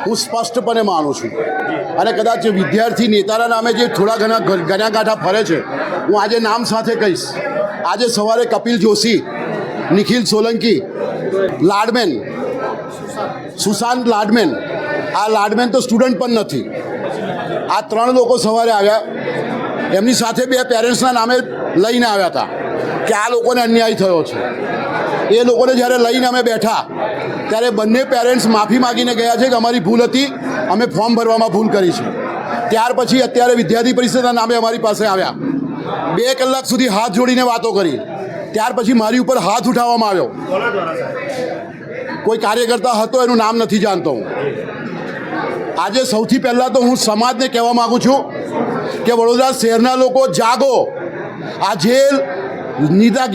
હું સ્પષ્ટપણે માનું છું અને કદાચ વિદ્યાર્થી નેતાના નામે જે થોડા ઘણા ગણાગાંઠા ફરે છે, હું આજે નામ સાથે કહીશ. આજે સવારે કપિલ જોશી, નિખિલ સોલંકી, લાડમેન, સુશાંત લાડમેન, આ લાડમેન તો સ્ટુડન્ટ પણ નથી, આ 3 લોકો સવારે આવ્યા. એમની સાથે 2 પેરેન્ટ્સના નામે લઈને આવ્યા હતા કે આ લોકોને અન્યાય થયો છે. એ લોકોને જ્યારે લઈને અમે બેઠા ત્યારે બંને પેરેન્ટ્સ માફી માગીને ગયા છે કે અમારી ભૂલ હતી, અમે ફોર્મ ભરવામાં ભૂલ કરી છે. ત્યાર પછી અત્યારે વિદ્યાર્થી પરિષદના નામે અમારી પાસે આવ્યા, 2 કલાક સુધી હાથ જોડીને વાતો કરી. ત્યાર પછી મારી ઉપર હાથ ઉઠાવવામાં આવ્યો. કોઈ કાર્યકર્તા હતો, એનું નામ નથી જાણતો હું. આજે સૌથી પહેલાં તો હું સમાજને કહેવા માગું છું કે વડોદરા શહેરના લોકો જાગો. આ જેલ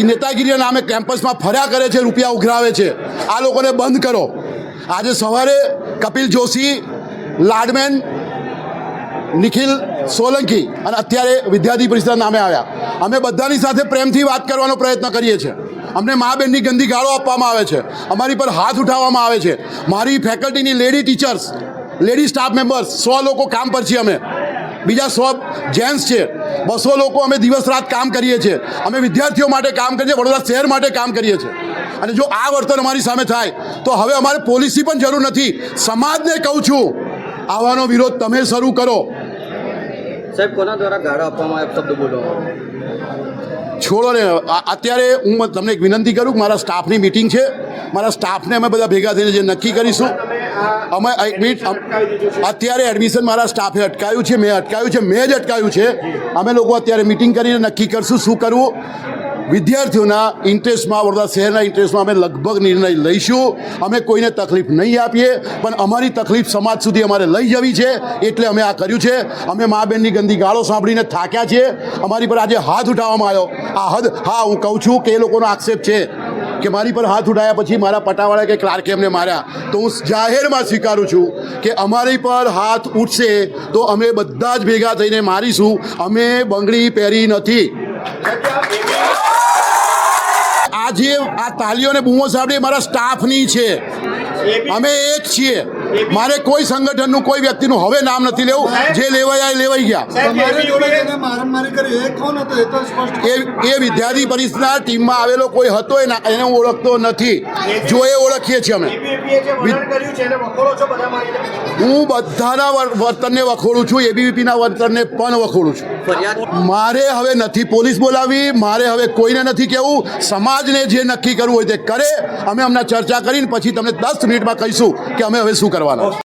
નેતાગીરીના નામે કેમ્પસમાં ફર્યા કરે છે, રૂપિયા ઉઘરાવે છે, આ લોકોને બંધ કરો. આજે સવારે કપિલ જોશી, લાડમેન, નિખિલ સોલંકી અને અત્યારે વિદ્યાર્થી પરિષદના નામે આવ્યા. અમે બધાની સાથે પ્રેમથી વાત કરવાનો પ્રયત્ન કરીએ છીએ. અમને મા બહેનની ગંદી ગાળો આપવામાં આવે છે, અમારી પર હાથ ઉઠાવવામાં આવે છે. મારી ફેકલ્ટીની lady teachers, lady staff members 100 લોકો કામ પર છીએ અમે, બીજા 100 જેન્ટ્સ છે, 200 લોકો અમે દિવસ રાત કામ કરીએ છીએ. અમે વિદ્યાર્થીઓ માટે કામ કરીએ છીએ, વડોદરા શહેર માટે કામ કરીએ છીએ. અને જો આ વર્તન અમારી સામે થાય તો હવે અમારે પોલીસની પણ જરૂર નથી. સમાજને કહું છું, આવાનો વિરોધ તમે શરૂ કરો. સાહેબ, કોના દ્વારા ગાળો આપવામાં આવે, શબ્દ બોલો? છોડો ને. અત્યારે હું તમને એક વિનંતી કરું કે મારા સ્ટાફની મિટિંગ છે, મારા સ્ટાફને અમે બધા ભેગા થઈને જે નક્કી કરીશું. અમે એક મિનિટ, અત્યારે એડમિશન મારા સ્ટાફે અટકાવ્યું છે, મેં જ અટકાવ્યું છે. અમે લોકો અત્યારે મિટિંગ કરીને નક્કી કરશું શું કરવું. વિદ્યાર્થીઓના ઇન્ટરેસ્ટમાં, વડોદરા શહેરના ઇન્ટરેસ્ટમાં અમે લગભગ નિર્ણય લઈશું. અમે કોઈને તકલીફ નહીં આપીએ, પણ અમારી તકલીફ સમાજ સુધી અમારે લઈ જવી છે, એટલે અમે આ કર્યું છે. અમે મા બહેનની ગંદી ગાળો સાંભળીને થાક્યા છીએ. અમારી પર આજે હાથ ઉઠાવવામાં આવ્યો. આ હદ, હા, હું કહું છું કે એ લોકોનો આક્ષેપ છે કે મારી પર હાથ ઉઠાવ્યા પછી મારા પટાવાળા કે ક્લાર્કે એમને માર્યા. તો હું જાહેરમાં સ્વીકારું છું કે અમારી પર હાથ ઉઠશે તો અમે બધા જ ભેગા થઈને મારીશું. અમે બંગડી પહેરી નથી. આજે આ તાલીઓને બૂમો સાંભળી મારા સ્ટાફની છે. અમે એક છીએ. મારે કોઈ સંગઠનનું, કોઈ વ્યક્તિનું હવે નામ નથી લેવું. જે લેવાયા એ લેવાઈ ગયા. એ વિદ્યાર્થી પરિષદના ટીમમાં આવેલો કોઈ હતો, એને હું ઓળખતો નથી. જો એ ઓળખીએ છીએ અમે. હું બધાના વર્તનને વખોડું છું, એબીવીપીના વર્તનને પણ વખોડું છું. મારે હવે નથી પોલીસ બોલાવી, મારે હવે કોઈને નથી કહેવું. સમાજને જે નક્કી કરવું હોય તે કરે. અમે હમણાં ચર્ચા કરીને પછી તમને 10 મિનિટમાં કહીશું કે અમે હવે શું કરવાના.